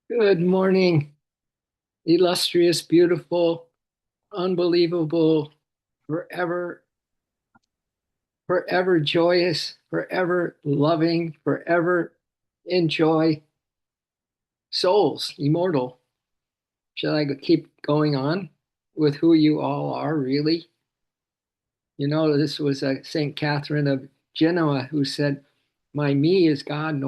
Good morning, illustrious, beautiful, unbelievable, forever, forever joyous, forever loving, forever enjoy souls, immortal. Should I keep going on with who you all are, really? You know, this was St. Catherine of Genoa who said, My me is God,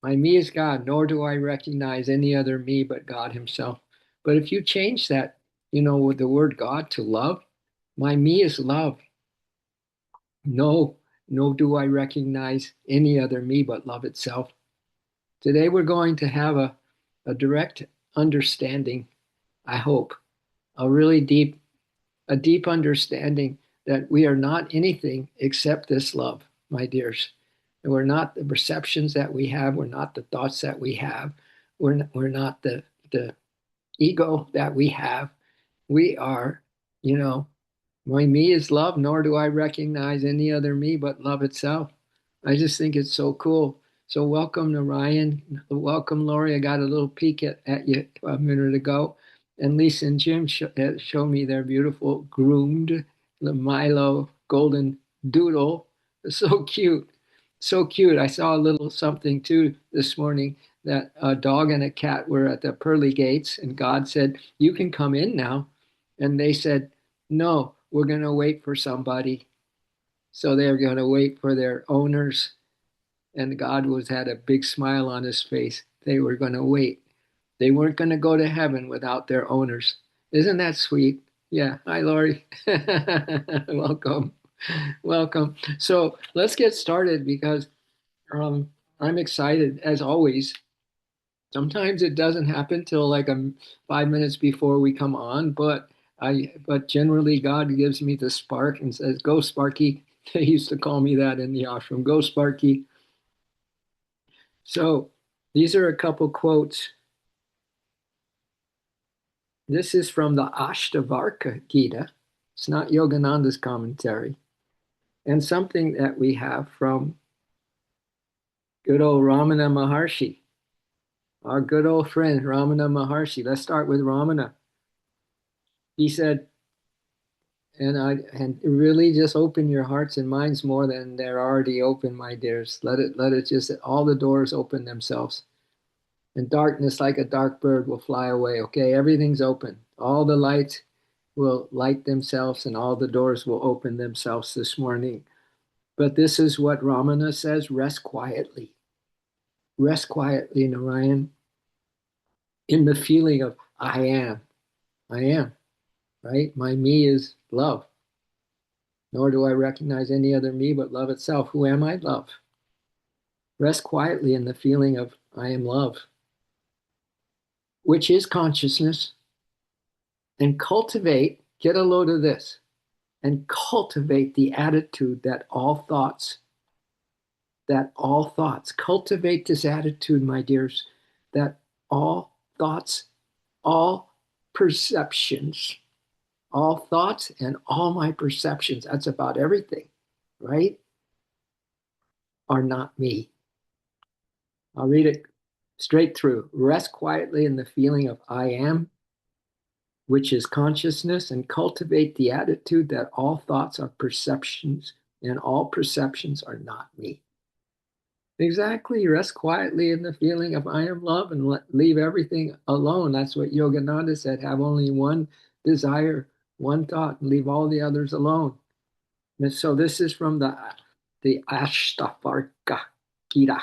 my me is God, nor do I recognize any other me but God Himself. But if you change that, with the word God to love, my me is love. No, no, do I recognize any other me but love itself. Today we're going to have a direct understanding, I hope, a really a deep understanding that we are not anything except this love, my dears. And we're not the perceptions that we have. We're not the thoughts that we have. We're not the ego that we have. We are, you know, my me is love, nor do I recognize any other me but love itself. I just think it's so cool. So welcome to Ryan. Welcome, Lori. I got a little peek at you a minute ago. And Lisa and Jim showed me their beautiful groomed the Milo golden doodle. So cute. So cute. I saw a little something too this morning that a dog and a cat were at the pearly gates, and God said, You can come in now. And they said, No, we're going to wait for somebody. So they're going to wait for their owners. And God had a big smile on his face. They were going to wait. They weren't going to go to heaven without their owners. Isn't that sweet? Yeah. Hi, Lori. Welcome. Welcome. So let's get started because um, I'm excited as always. Sometimes it doesn't happen till like 5 minutes before we come on, but generally God gives me the spark and says, "Go, Sparky." They used to call me that in the ashram. Go, Sparky. So these are a couple quotes. This is from the Ashtavakra Gita. It's not Yogananda's commentary, and something that we have from good old Ramana Maharshi, our good old friend Ramana Maharshi. Let's start with Ramana. He said, and really just open your hearts and minds more than they're already open, my dears. Let it just all the doors open themselves. And darkness like a dark bird will fly away. Okay, everything's open. All the lights will light themselves and all the doors will open themselves this morning. But this is what Ramana says, rest quietly. Rest quietly, Narayan, in the feeling of I am. I am, right? My me is love. Nor do I recognize any other me but love itself. Who am I? Love. Rest quietly in the feeling of I am love, which is consciousness, and cultivate, get a load of this, and cultivate the attitude that all thoughts, cultivate this attitude, my dears, that all thoughts, all perceptions, all thoughts and all my perceptions, that's about everything, right? Are not me. I'll read it straight through. Rest quietly in the feeling of I am, which is consciousness, and cultivate the attitude that all thoughts are perceptions and all perceptions are not me. Exactly. Rest quietly in the feeling of I am love and leave everything alone. That's what Yogananda said. Have only one desire, one thought, and leave all the others alone. And so this is from the Ashtavakra Gita.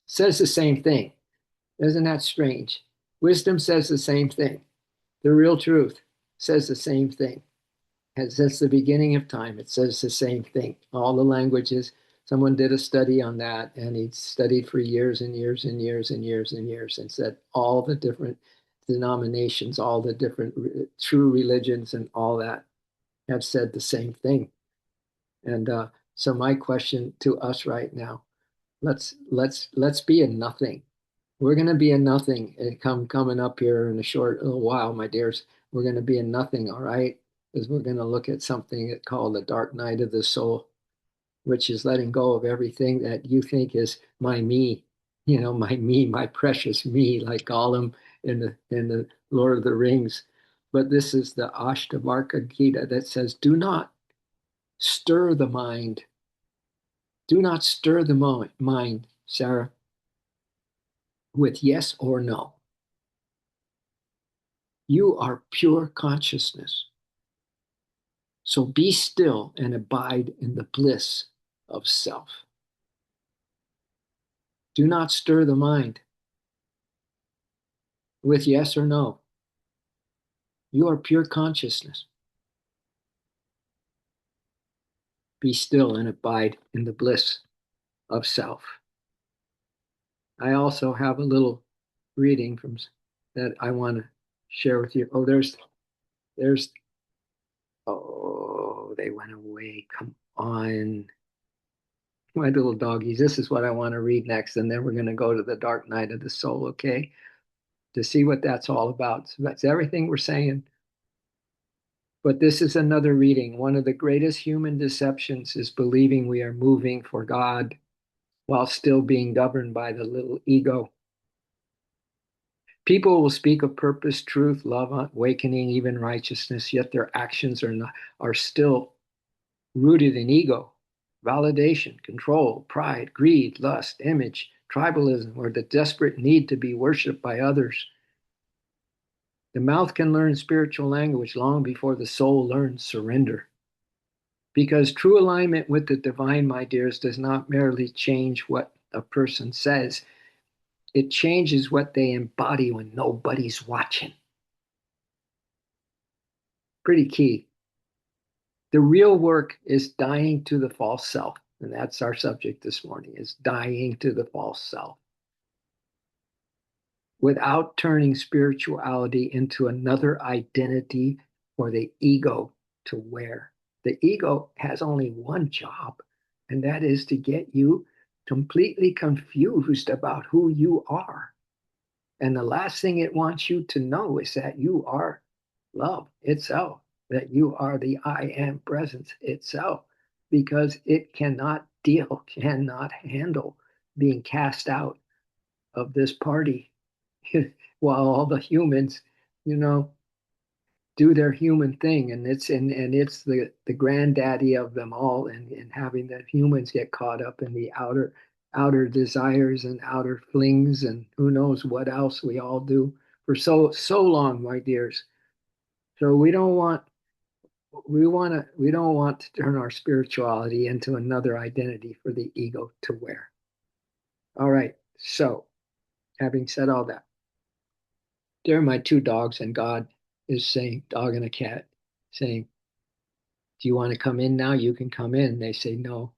Says the same thing. Isn't that strange? Wisdom says the same thing. The real truth says the same thing. And since the beginning of time, it says the same thing. All the languages, someone did a study on that, and he studied for years and years and years and years and years and said all the different denominations, all the different true religions and all that have said the same thing. And so my question to us right now, let's be a nothing. We're going to be a nothing coming up here in a short little while, my dears. We're going to be a nothing, all right? Because we're going to look at something called the dark night of the soul. which is letting go of everything that you think is my me, my me, my precious me, like Gollum in the Lord of the Rings. But this is the Ashtavakra Gita that says, do not stir the mind. Do not stir the mind, Sarah, with yes or no. You are pure consciousness. So be still and abide in the bliss of self. Do not stir the mind with yes or no. You are pure consciousness. Be still and abide in the bliss of self. I also have a little reading from that I want to share with you. There's, oh, they went away. Come on. My little doggies. This is what I want to read next. And then we're going to go to the dark night of the soul, okay? To see what that's all about. So that's everything we're saying. But this is another reading. One of the greatest human deceptions is believing we are moving for God while still being governed by the little ego. People will speak of purpose, truth, love, awakening, even righteousness, yet their actions are still rooted in ego, validation, control, pride, greed, lust, image, tribalism, or the desperate need to be worshipped by others. The mouth can learn spiritual language long before the soul learns surrender. Because true alignment with the divine, my dears, does not merely change what a person says, it changes what they embody when nobody's watching. Pretty key. The real work is dying to the false self. And that's our subject this morning, is dying to the false self. Without turning spirituality into another identity for the ego to wear. The ego has only one job, and that is to get you completely confused about who you are. And the last thing it wants you to know is that you are love itself, that you are the I am presence itself, because it cannot handle being cast out of this party while all the humans, you know, do their human thing. And it's the granddaddy of them all, and having the humans get caught up in the outer desires and outer flings and who knows what else we all do for so long, my dears. So we don't want to turn our spirituality into another identity for the ego to wear. All right. So having said all that, there are my two dogs, and God is saying, dog and a cat, saying, do you want to come in now? You can come in. They say, no,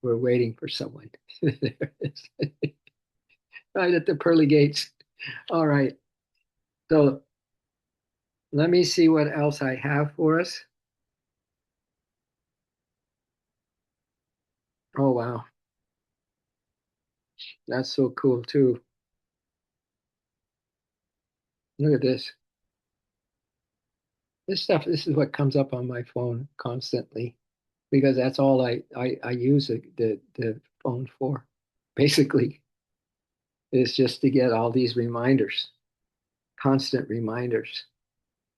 we're waiting for someone. There it is. Right at the pearly gates. All right. So let me see what else I have for us. Oh, wow. That's so cool, too. Look at this. This is what comes up on my phone constantly, because that's all I use the phone for. Basically, is just to get all these reminders, constant reminders,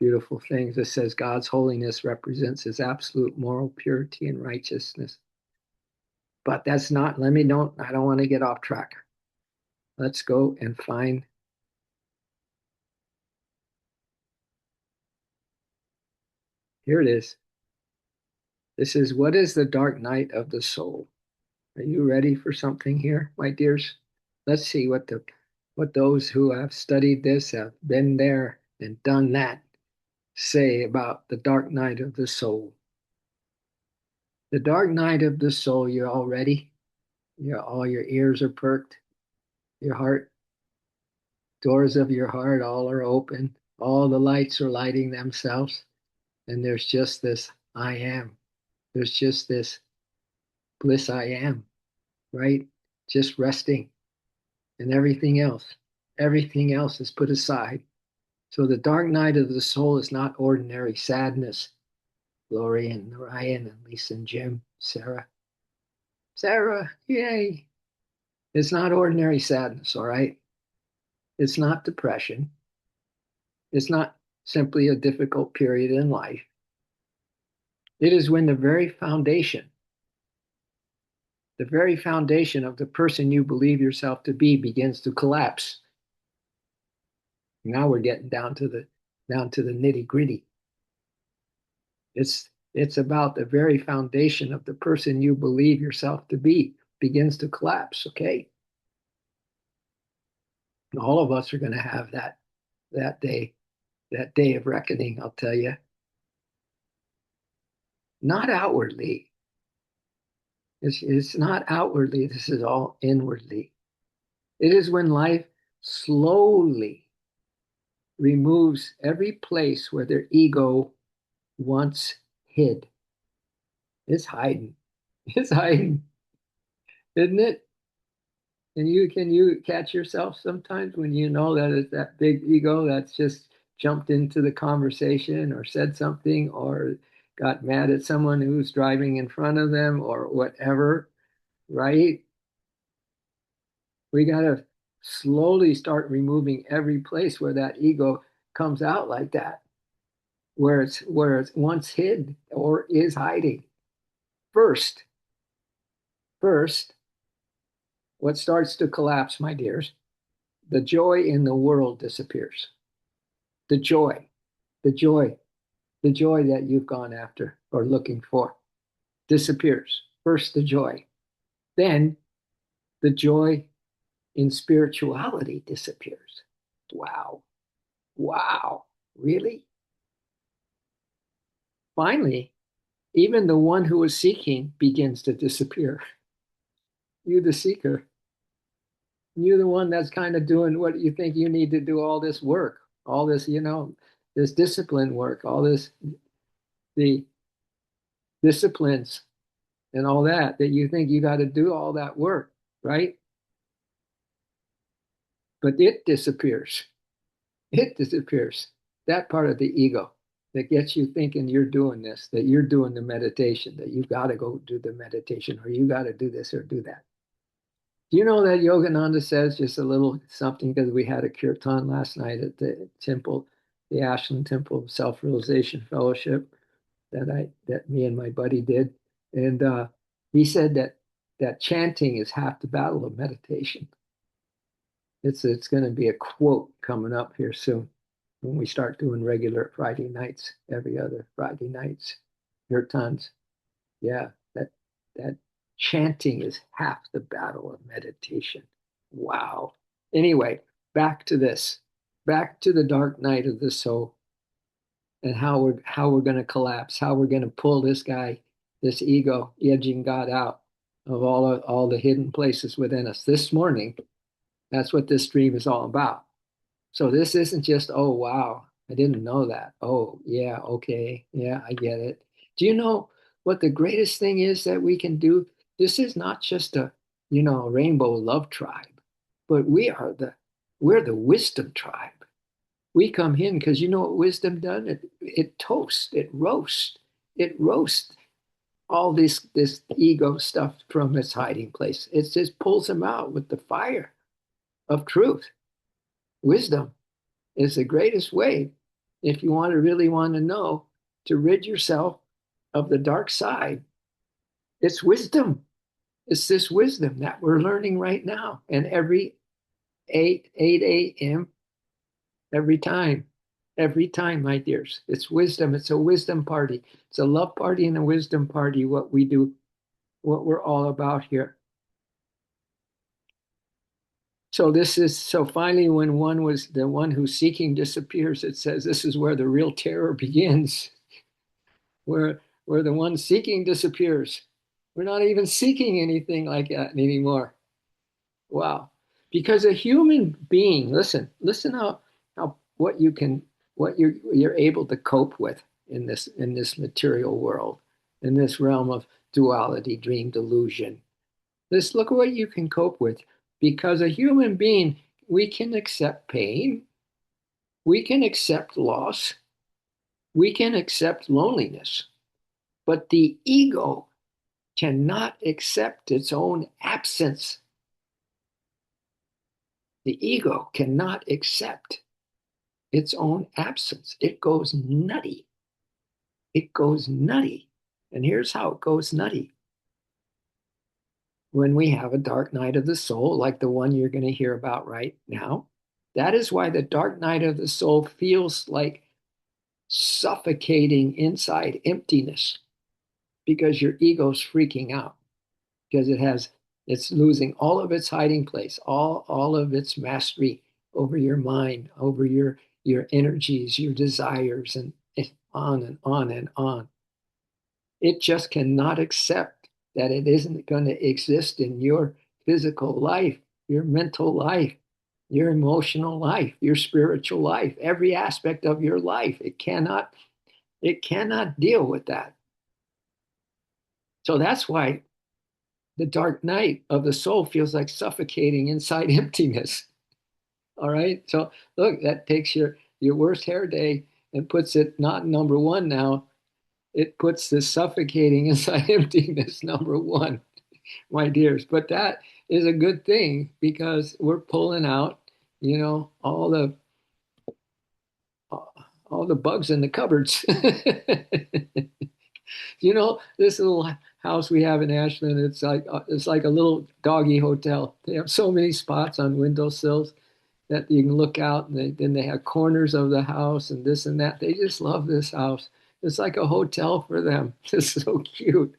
beautiful things. It says God's holiness represents his absolute moral purity and righteousness. But that's not, I don't want to get off track. Let's go and find, here it is. This is, what is the dark night of the soul? Are you ready for something here, my dears? Let's see what those who have studied this, have been there and done that, say about the dark night of the soul. The dark night of the soul, you're all ready? All your ears are perked, your heart, doors of your heart all are open, all the lights are lighting themselves, and there's just this I am. There's just this bliss I am, right? Just resting, and everything else is put aside. So the dark night of the soul is not ordinary sadness, Lori and Ryan and Lisa and Jim, Sarah. Sarah, yay. It's not ordinary sadness, all right? It's not depression. It's not simply a difficult period in life. It is when the very foundation of the person you believe yourself to be begins to collapse. Now we're getting down to the nitty gritty. It's about the very foundation of the person you believe yourself to be begins to collapse. Okay, all of us are going to have that day, that day of reckoning. I'll tell you, not outwardly. It's not outwardly. This is all inwardly. It is when life slowly removes every place where their ego once hid. It's hiding. It's hiding, isn't it? And can you catch yourself sometimes when you know that it's that big ego that's just jumped into the conversation or said something or got mad at someone who's driving in front of them or whatever, right? We got to slowly start removing every place where that ego comes out like that, where it's once hid or is hiding. First, first, what starts to collapse, my dears, the joy in the world disappears. The joy, the joy, the joy that you've gone after or looking for disappears. First, the joy. Then, the joy in spirituality disappears. Wow. Wow. Really? Finally, even the one who is seeking begins to disappear. You, the seeker, you, the one that's kind of doing what you think you need to do all this work, all this, this discipline work, all this, the disciplines and all that you think you got to do all that work, right? But it disappears. It disappears. That part of the ego that gets you thinking you're doing this, that you're doing the meditation, that you've got to go do the meditation, or you got to do this or do that. Do you know that Yogananda says just a little something because we had a kirtan last night at the temple, the Ashland Temple of Self-Realization Fellowship that me and my buddy did, and he said that chanting is half the battle of meditation. It's going to be a quote coming up here soon when we start doing regular Friday nights, every other Friday nights, kirtans. Yeah, that chanting is half the battle of meditation. Wow. Anyway, back to this. Back to the dark night of the soul and how we're going to collapse, how we're going to pull this guy, this ego, edging God out of all the hidden places within us. This morning, that's what this dream is all about. So this isn't just, oh wow, I didn't know that. Oh yeah, okay, yeah, I get it. Do you know what the greatest thing is that we can do? This is not just a rainbow love tribe, but we're the wisdom tribe. We come in because you know what wisdom does? It toasts, it roasts all this ego stuff from its hiding place. It just pulls them out with the fire of truth. Wisdom is the greatest way, if you really want to know, to rid yourself of the dark side. It's wisdom. It's this wisdom that we're learning right now. And every 8 a.m., every time, my dears, it's wisdom. It's a wisdom party. It's a love party and a wisdom party, what we do, what we're all about here. So finally, when one was the one who's seeking disappears, it says this is where the real terror begins, where the one seeking disappears. We're not even seeking anything like that anymore. Wow. Because a human being, listen how what you're able to cope with in this material world, in this realm of duality, dream, delusion. Just look at what you can cope with. Because a human being, we can accept pain, we can accept loss, we can accept loneliness. But the ego cannot accept its own absence. The ego cannot accept its own absence. It goes nutty. It goes nutty. And here's how it goes nutty. When we have a dark night of the soul, like the one you're going to hear about right now, that is why the dark night of the soul feels like suffocating inside emptiness, because your ego's freaking out, because it's losing all of its hiding place, all of its mastery over your mind, over your energies, your desires, and on and on and on. It just cannot accept that it isn't going to exist in your physical life, your mental life, your emotional life, your spiritual life, every aspect of your life. It cannot deal with that. So that's why the dark night of the soul feels like suffocating inside emptiness. All right. So look, that takes your worst hair day and puts it not number one now. It puts the suffocating inside emptiness number one, my dears. But that is a good thing, because we're pulling out, all the bugs in the cupboards. This little house we have in Ashland, it's like a little doggy hotel. They have so many spots on windowsills that you can look out, and then they have corners of the house and this and that. They just love this house. It's like a hotel for them. It's so cute.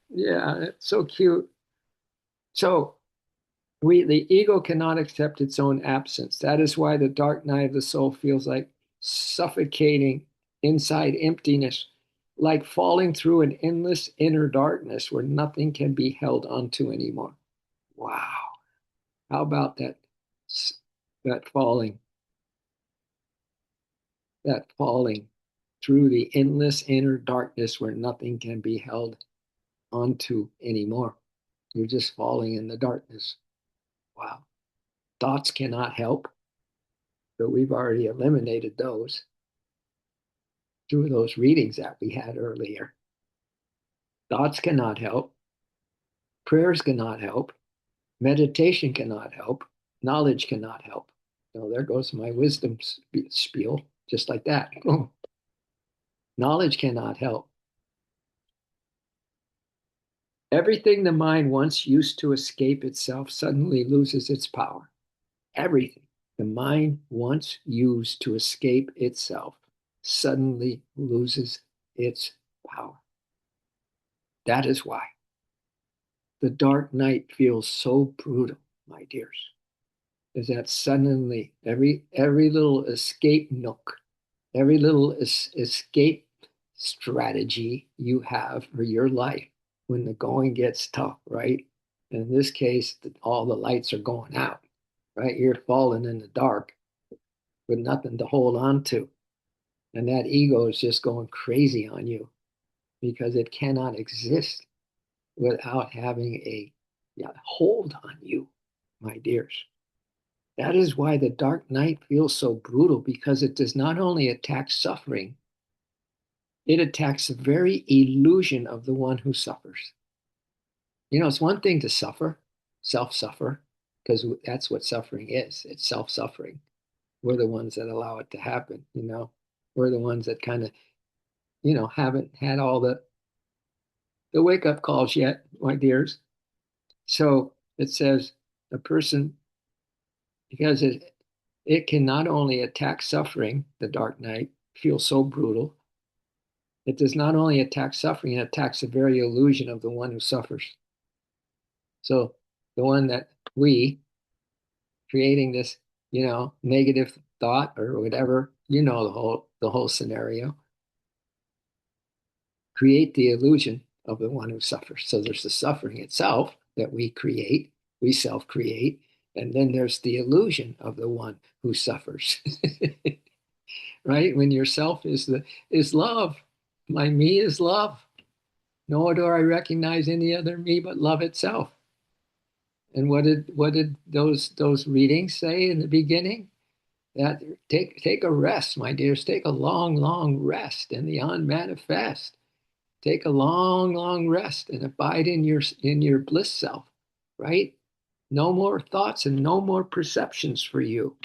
Yeah, it's so cute. So the ego cannot accept its own absence. That is why the dark night of the soul feels like suffocating inside emptiness, like falling through an endless inner darkness where nothing can be held onto anymore. Wow. How about that falling, that falling through the endless inner darkness where nothing can be held onto anymore? You're just falling in the darkness. Wow. Thoughts cannot help, but we've already eliminated those through those readings that we had earlier. Thoughts cannot help. Prayers cannot help. Meditation cannot help. Knowledge cannot help. So there goes my wisdom spiel, just like that. Knowledge cannot help. Everything the mind once used to escape itself suddenly loses its power. Everything the mind once used to escape itself suddenly loses its power. That is why the dark night feels so brutal, my dears, is that suddenly every little escape nook, every little escape strategy you have for your life when the going gets tough, right? In this case, all the lights are going out, right? You're falling in the dark with nothing to hold on to. And that ego is just going crazy on you, because it cannot exist without having a hold on you, my dears. That is why the dark night feels so brutal, because it does not only attack suffering, it attacks the very illusion of the one who suffers. It's one thing to suffer, self suffer, because that's what suffering is. It's self suffering. We're the ones that allow it to happen. We're the ones that kind of, haven't had all the wake up calls yet, my dears. So it says a person, because it can not only attack suffering, the dark night feels so brutal. It does not only attack suffering, it attacks the very illusion of the one who suffers. So the one that we creating this, negative thought or whatever, the whole scenario, create the illusion of the one who suffers. So there's the suffering itself that we create, we self-create, and then there's the illusion of the one who suffers. Right? When yourself is love. My me is love. Nor do I recognize any other me but love itself. And what did those readings say in the beginning? That take a rest, my dears. Take a long, long rest in the unmanifest. Take a long, long rest and abide in your bliss self, right? No more thoughts and no more perceptions for you.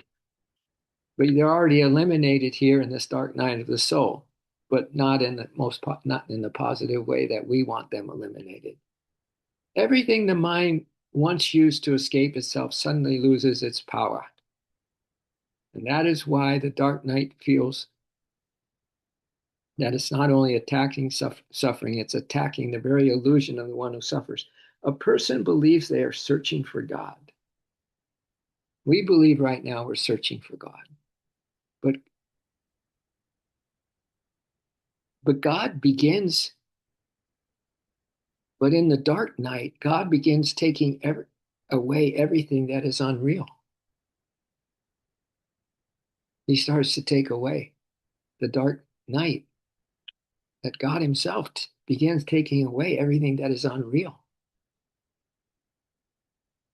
But they're already eliminated here in this dark night of the soul, but not in the positive way that we want them eliminated. Everything the mind once used to escape itself suddenly loses its power. And that is why the dark night feels that it's not only attacking suffering, it's attacking the very illusion of the one who suffers. A person believes they are searching for God. We believe right now we're searching for God. But God begins, but in the dark night, God begins taking away everything that is unreal. He starts to take away the dark night, that God himself begins taking away everything that is unreal.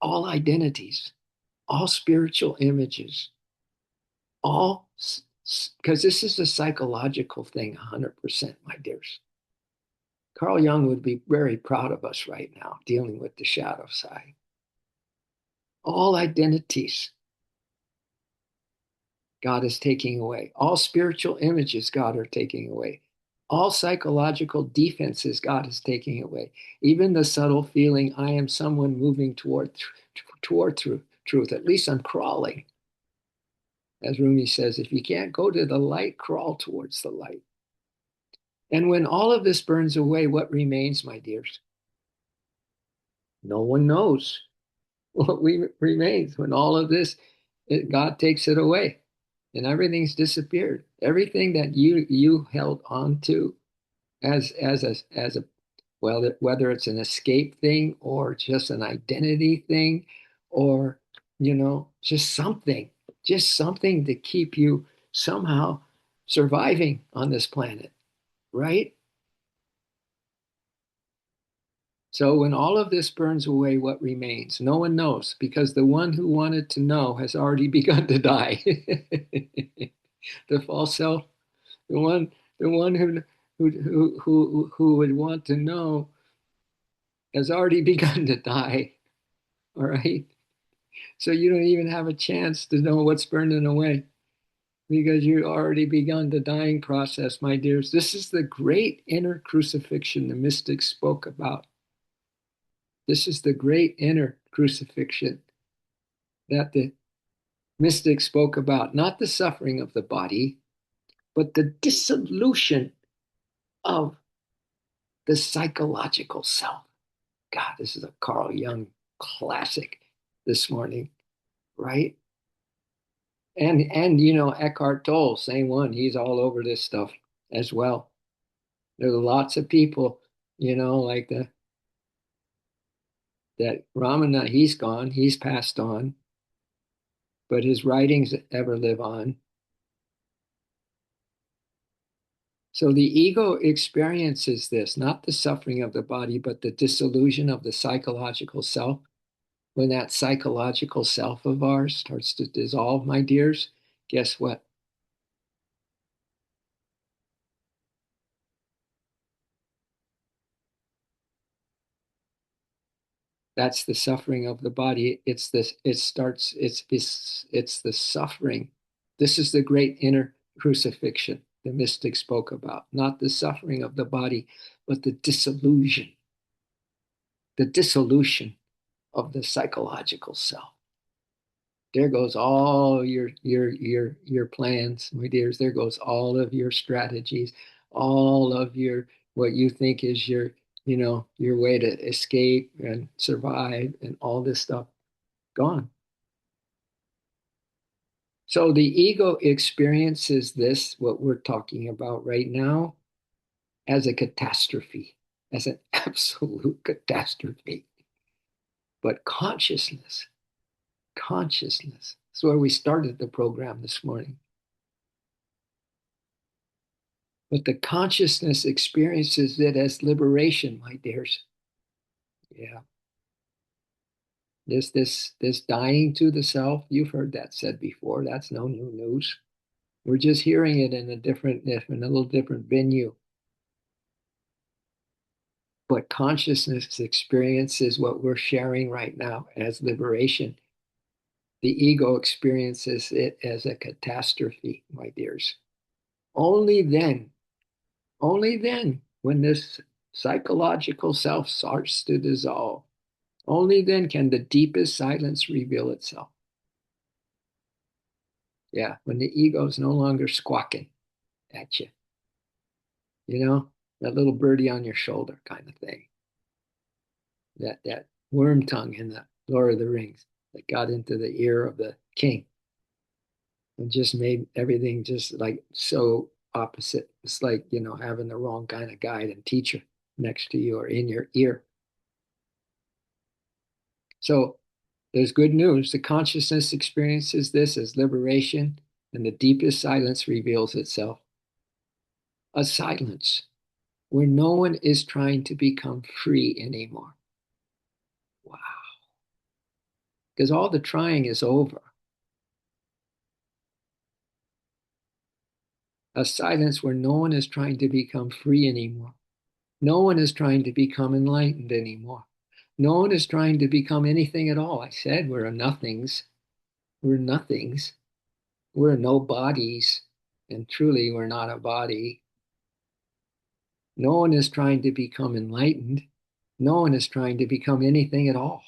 All identities, all spiritual images, all, because this is a psychological thing, 100%, my dears. Carl Jung would be very proud of us right now, dealing with the shadow side. All identities, God is taking away. All spiritual images, God are taking away. All psychological defenses, God is taking away. Even the subtle feeling, I am someone moving toward truth. At least I'm crawling. As Rumi says, if you can't go to the light, crawl towards the light. And when all of this burns away, what remains, my dears? No one knows what remains when all of this, God takes it away. And everything's disappeared. Everything that you held on to as a well, whether it's an escape thing or just an identity thing, or just something to keep you somehow surviving on this planet, right? So when all of this burns away, what remains? No one knows, because the one who wanted to know has already begun to die. The false self, the one, who would want to know has already begun to die. All right. So you don't even have a chance to know what's burning away, because you already begun the dying process, my dears. This is the great inner crucifixion the mystics spoke about. This is the great inner crucifixion that the mystics spoke about, not the suffering of the body, but the dissolution of the psychological self. God, this is a Carl Jung classic this morning, right? And Eckhart Tolle, same one. He's all over this stuff as well. There's lots of people, like that Ramana. He's gone. He's passed on, but his writings ever live on. So the ego experiences this, not the suffering of the body, but the dissolution of the psychological self. When that psychological self of ours starts to dissolve, my dears, guess what? That's the suffering of the body. It's this, it starts, it's the suffering. This is the great inner crucifixion the mystic spoke about, not the suffering of the body, but the dissolution of the psychological self. There goes all your plans, my dears. There goes all of your strategies, all of your what you think is your way to escape and survive, and all this stuff gone. So the ego experiences this, what we're talking about right now, as a catastrophe, as an absolute catastrophe. But consciousness. That's where we started the program this morning. But the consciousness experiences it as liberation, my dears. Yeah. This dying to the self, you've heard that said before. That's no new news. We're just hearing it in a little different venue. But consciousness experiences what we're sharing right now as liberation. The ego experiences it as a catastrophe, my dears. Only then, only then, when this psychological self starts to dissolve, only then can the deepest silence reveal itself. Yeah, when the ego is no longer squawking at you, you know, that little birdie on your shoulder kind of thing. That worm tongue in the Lord of the Rings that got into the ear of the king and just made everything just like so opposite. It's like, having the wrong kind of guide and teacher next to you or in your ear. So there's good news. The consciousness experiences this as liberation, and the deepest silence reveals itself. A silence where no one is trying to become free anymore. Wow. Because all the trying is over. A silence where no one is trying to become free anymore. No one is trying to become enlightened anymore. No one is trying to become anything at all. I said we're nothings. We're nothings. We're no bodies. And truly, we're not a body. No one is trying to become enlightened. No one is trying to become anything at all.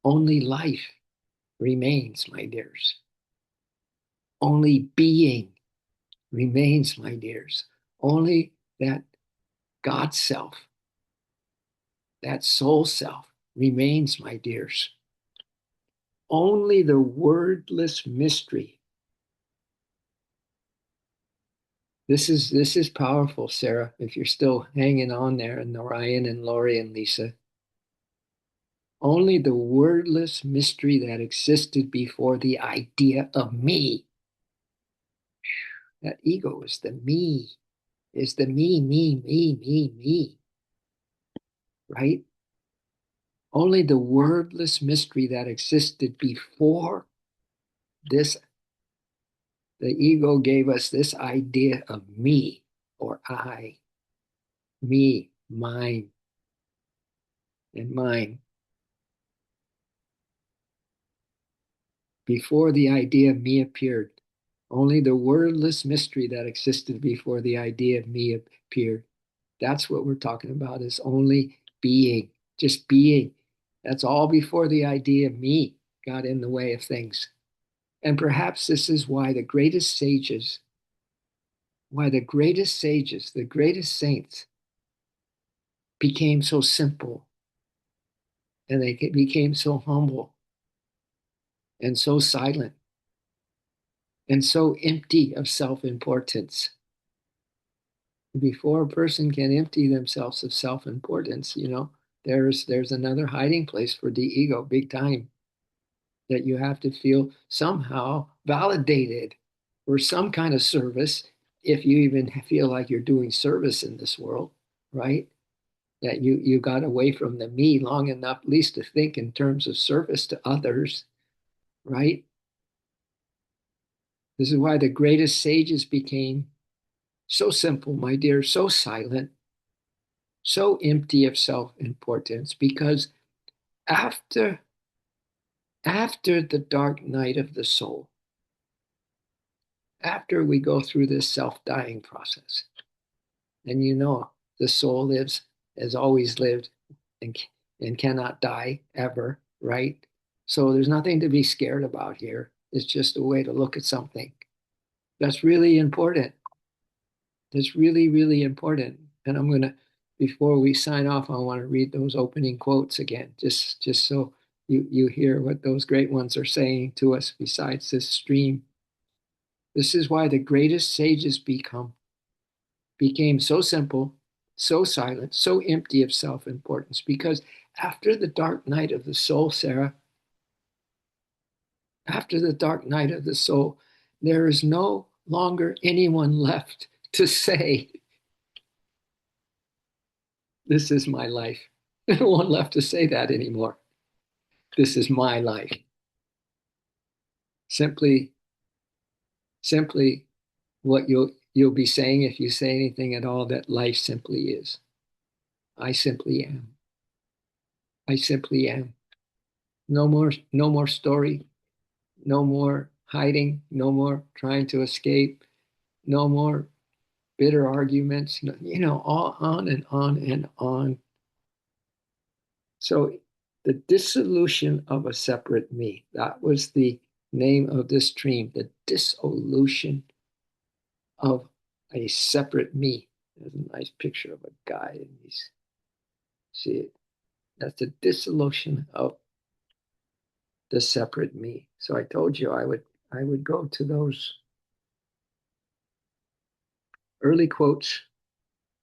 Only life remains, my dears. Only being remains, my dears. Only that God self, that soul self remains, my dears. Only the wordless mystery. This is powerful, Sarah, if you're still hanging on there, and Narayan and Lori and Lisa. Only the wordless mystery that existed before the idea of me. That ego is the me, me, right? Only the wordless mystery that existed before this, the ego gave us this idea of me or I, me, mine, and mine. Before the idea of me appeared, only the wordless mystery that existed before the idea of me appeared. That's what we're talking about, is only being, just being. That's all before the idea of me got in the way of things. And perhaps this is why the greatest saints became so simple, and they became so humble and so silent and so empty of self-importance. Before a person can empty themselves of self-importance, there's another hiding place for the ego, big time, that you have to feel somehow validated or some kind of service, if you even feel like you're doing service in this world, right? That you got away from the me long enough at least to think in terms of service to others, right? This is why the greatest sages became so simple, my dear, so silent, so empty of self-importance, because after the dark night of the soul, after we go through this self-dying process, and the soul lives, has always lived, and, and cannot die ever, right? So there's nothing to be scared about here. It's just a way to look at something. That's really important. That's really, really important. And I'm going to, before we sign off, I want to read those opening quotes again, just so you hear what those great ones are saying to us besides this stream. This is why the greatest sages became so simple, so silent, so empty of self-importance, because after the dark night of the soul, Sarah, after the dark night of the soul, there is no longer anyone left to say, this is my life. No one left to say that anymore. This is my life. Simply what you'll be saying, if you say anything at all, that life simply is. I simply am. I simply am. No more story, no more hiding, no more trying to escape, no more bitter arguments, all on and on and on. So the dissolution of a separate me, that was the name of this dream, the dissolution of a separate me. There's a nice picture of a guy, and he's, see it? That's the dissolution of the separate me. So I told you I would go to those early quotes.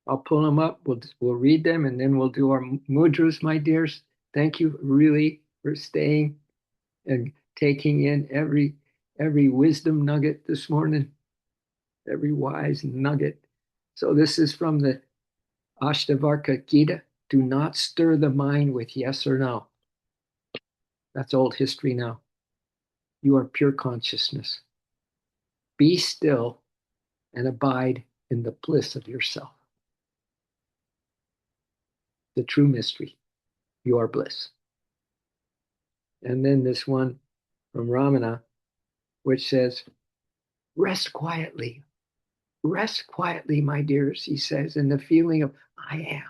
I'll pull them up. We'll read them, and then we'll do our mudras, my dears. Thank you really for staying and taking in every wisdom nugget this morning, every wise nugget. So this is from the Ashtavakra Gita. Do not stir the mind with yes or no. That's old history now. You are pure consciousness. Be still and abide in the bliss of yourself. The true mystery. You are bliss. And then this one from Ramana, which says, rest quietly. Rest quietly, my dears, he says, in the feeling of I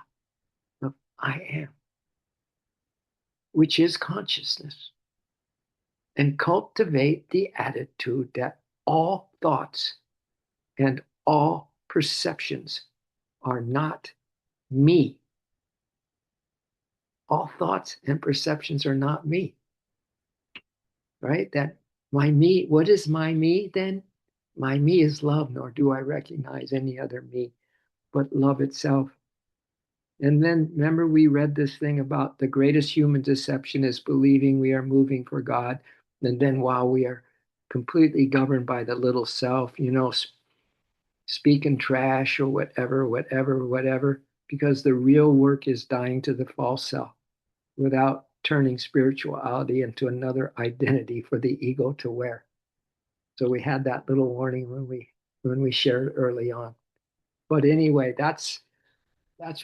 am, which is consciousness. And cultivate the attitude that all thoughts and all perceptions are not me. All thoughts and perceptions are not me. Right? That my me, what is my me then? My me is love, nor do I recognize any other me but love itself. And then remember, we read this thing about the greatest human deception is believing we are moving for God. And then while we are completely governed by the little self, speaking trash or whatever, because the real work is dying to the false self without turning spirituality into another identity for the ego to wear. So we had that little warning when we shared early on. But anyway, that's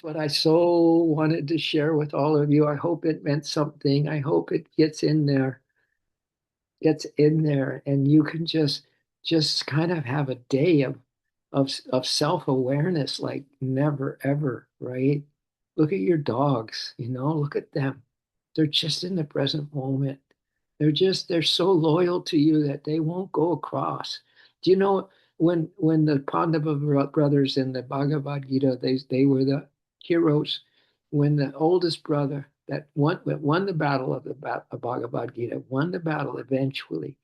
what I so wanted to share with all of you. I hope it meant something. I hope it gets in there, and you can just kind of have a day of self-awareness like never ever, right? Look at your dogs, look at them. They're just in the present moment. They're so loyal to you that they won't go across. Do you know when the Pandava brothers in the Bhagavad Gita, they were the heroes. When the oldest brother that won the battle of the Bhagavad Gita, won the battle eventually,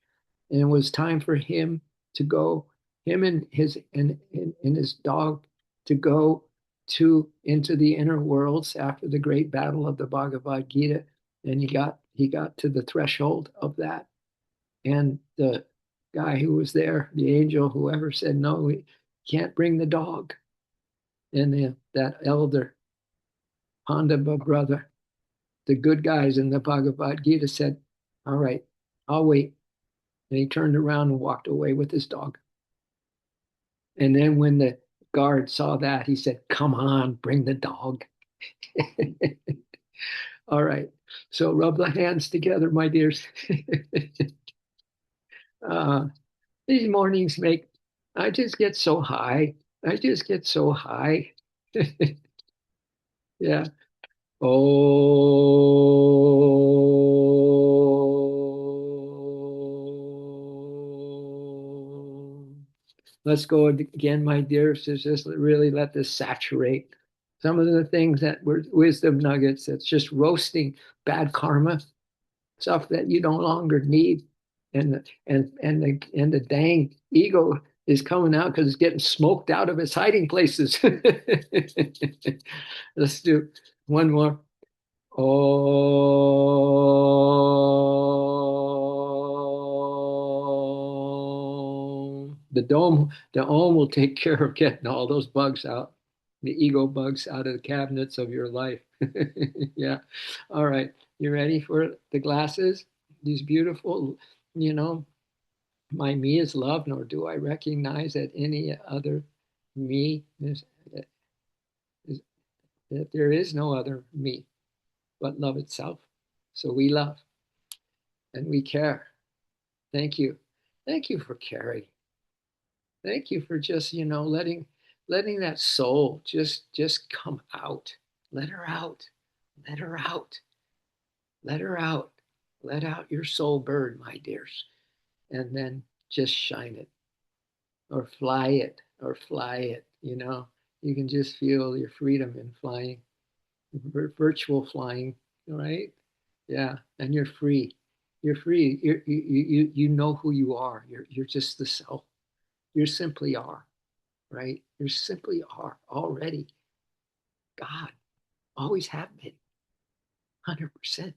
and it was time for him to go, him and his dog to go into the inner worlds after the great battle of the Bhagavad Gita, and he got to the threshold of that, and the guy who was there, the angel, whoever, said, no, we can't bring the dog. And that elder Pandava brother, the good guys in the Bhagavad Gita, said, all right, I'll wait. And he turned around and walked away with his dog. And then when the guard saw that, he said, come on, bring the dog. All right. So rub the hands together, my dears. uh, these mornings I just get so high. I just get so high. Yeah. Oh. Let's go again, my dears, to just really let this saturate some of the things that were wisdom nuggets. That's just roasting bad karma, stuff that you no longer need, and the dang ego is coming out because it's getting smoked out of its hiding places. Let's do one more. Oh, the Om will take care of getting all those bugs out, the ego bugs out of the cabinets of your life. Yeah. All right. You ready for the glasses? These beautiful, you know, my me is love, nor do I recognize that any other Me is that there is no other me but love itself. So we love and we care. Thank you. Thank you for caring. Thank you for just, letting that soul just come out. Let her out. Let her out. Let her out. Let out your soul bird, my dears. And then just shine it or fly it, You can just feel your freedom in flying, virtual flying, right? Yeah, and you're free. You're free. You know who you are. You're just the self. You simply are, right? You simply are already God. Always have been, 100%.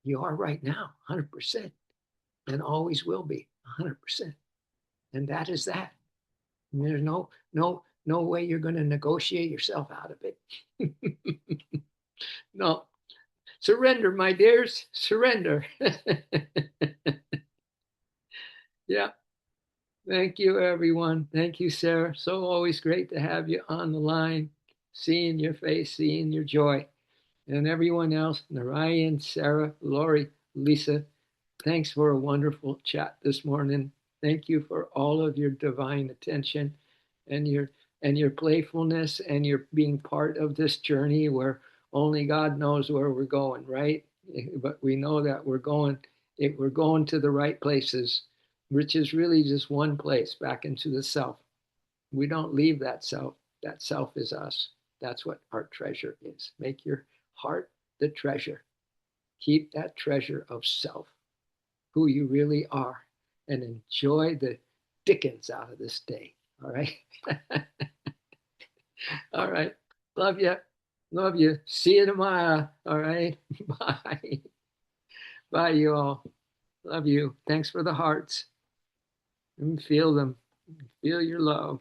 You are right now, 100%, and always will be, 100%. And that is that. And there's no way you're going to negotiate yourself out of it. No, surrender, my dears, surrender. Yeah. Thank you, everyone. Thank you, Sarah. So always great to have you on the line, seeing your face, seeing your joy. And everyone else, Narayan, Sarah, Lori, Lisa, thanks for a wonderful chat this morning. Thank you for all of your divine attention and your playfulness and your being part of this journey where only God knows where we're going, right? But we know that we're going to the right places, which is really just one place, back into the self. We don't leave that self. That self is us. That's what our treasure is. Make your heart the treasure. Keep that treasure of self, who you really are, and enjoy the dickens out of this day. All right. All right. Love you. Love you. See you tomorrow. All right. Bye. Bye, you all. Love you. Thanks for the hearts. And feel them. Feel your love.